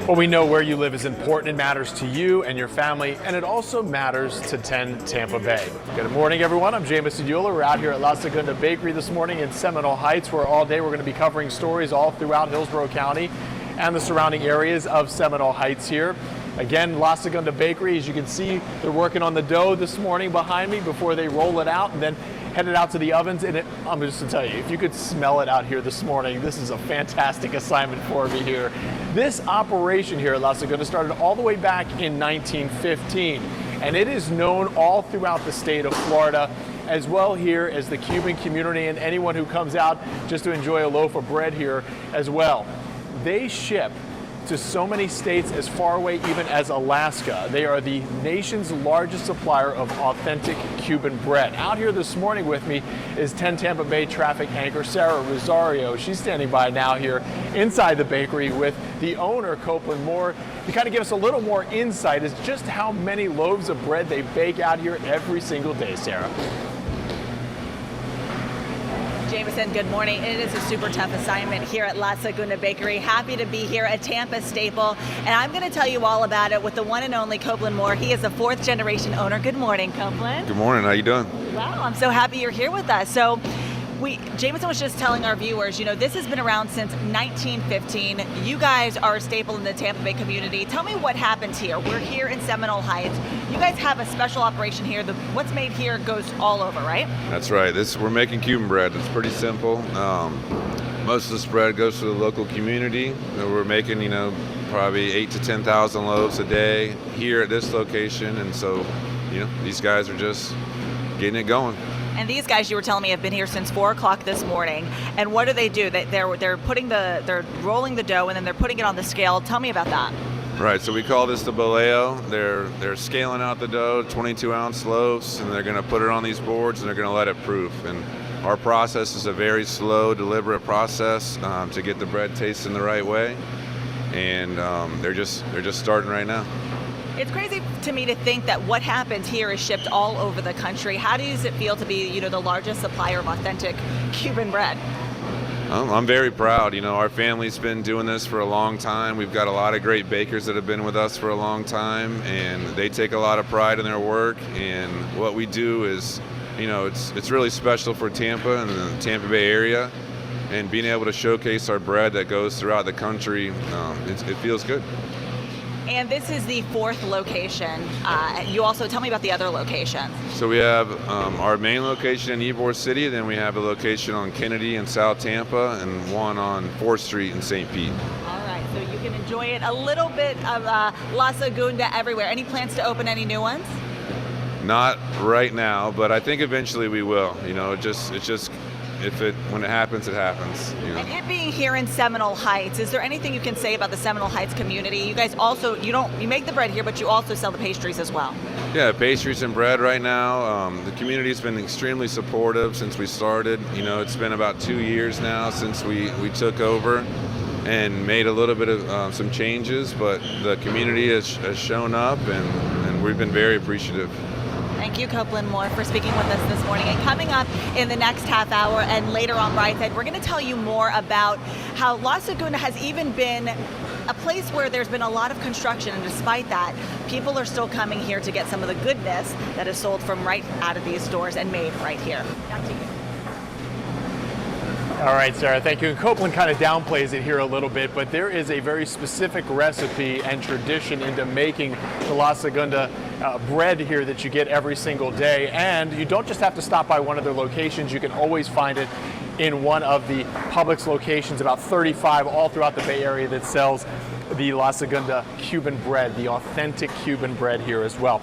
Well, we know where you live is important. It matters to you and your family, and it also matters to 10 Tampa Bay. Good morning, everyone. I'm Jameson Euler. We're out here at La Segunda Bakery this morning in Seminole Heights, where all day we're going to be covering stories all throughout Hillsborough County and the surrounding areas of Seminole Heights here. Again, La Segunda Bakery, as you can see, they're working on the dough this morning behind me before they roll it out and then head it out to the ovens. And I'm just to tell you, if you could smell it out here this morning, this is a fantastic assignment for me here. This operation here at La Segunda started all the way back in 1915, and it is known all throughout the state of Florida, as well here as the Cuban community and anyone who comes out just to enjoy a loaf of bread here as well. They ship to so many states as far away even as Alaska. They are the nation's largest supplier of authentic Cuban bread. Out here this morning with me is 10 Tampa Bay traffic anchor Sarah Rosario. She's standing by now here inside the bakery with the owner, Copeland Moore, to kind of give us a little more insight as just how many loaves of bread they bake out here every single day, Sarah. Jameson, good morning. It is a super tough assignment here at La Segunda Bakery. Happy to be here, a Tampa staple, and I'm going to tell you all about it with the one and only Copeland Moore. He is a fourth generation owner. Good morning, Copeland. Good morning. How you doing? Wow, I'm so happy you're here with us. So Jameson was just telling our viewers, this has been around since 1915. You guys are a staple in the Tampa Bay community. Tell me what happens here. We're here in Seminole Heights. You guys have a special operation here. What's made here goes all over, right? That's right. We're making Cuban bread. It's pretty simple. Most of this bread goes to the local community. We're making, probably 8,000 to 10,000 loaves a day here at this location, and so, these guys are just getting it going. And these guys, you were telling me, have been here since 4 o'clock this morning. And what do? They're rolling the dough and then they're putting it on the scale. Tell me about that. Right. So we call this the boleo. They're scaling out the dough, 22-ounce loaves, and they're going to put it on these boards and they're going to let it proof. And our process is a very slow, deliberate process to get the bread tasting the right way. And they're just starting right now. It's crazy to me to think that what happens here is shipped all over the country. How does it feel to be, the largest supplier of authentic Cuban bread? I'm very proud. Our family's been doing this for a long time. We've got a lot of great bakers that have been with us for a long time, and they take a lot of pride in their work. And what we do is, it's really special for Tampa and the Tampa Bay area. And being able to showcase our bread that goes throughout the country, it feels good. And this is the fourth location. You also tell me about the other locations. So we have our main location in Ybor City, then we have a location on Kennedy in South Tampa, and one on 4th Street in St. Pete. All right, so you can enjoy it a little bit of La Segunda everywhere. Any plans to open any new ones? Not right now, but I think eventually we will. When it happens, it happens. And it being here in Seminole Heights, is there anything you can say about the Seminole Heights community? You guys also, you make the bread here, but you also sell the pastries as well. Yeah, pastries and bread right now. The community's been extremely supportive since we started. It's been about 2 years now since we took over and made a little bit of some changes, but the community has shown up, and we've been very appreciative. Thank you, Copeland Moore, for speaking with us this morning. And coming up in the next half hour and later on Right Side, we're going to tell you more about how La Segunda has even been a place where there's been a lot of construction, and despite that, people are still coming here to get some of the goodness that is sold from right out of these stores and made right here. Back to you. All right, Sarah, thank you. And Copeland kind of downplays it here a little bit, but there is a very specific recipe and tradition into making the La Segunda bread here that you get every single day. And you don't just have to stop by one of their locations. You can always find it in one of the Publix locations, about 35 all throughout the Bay Area, that sells the La Segunda Cuban bread, the authentic Cuban bread here as well.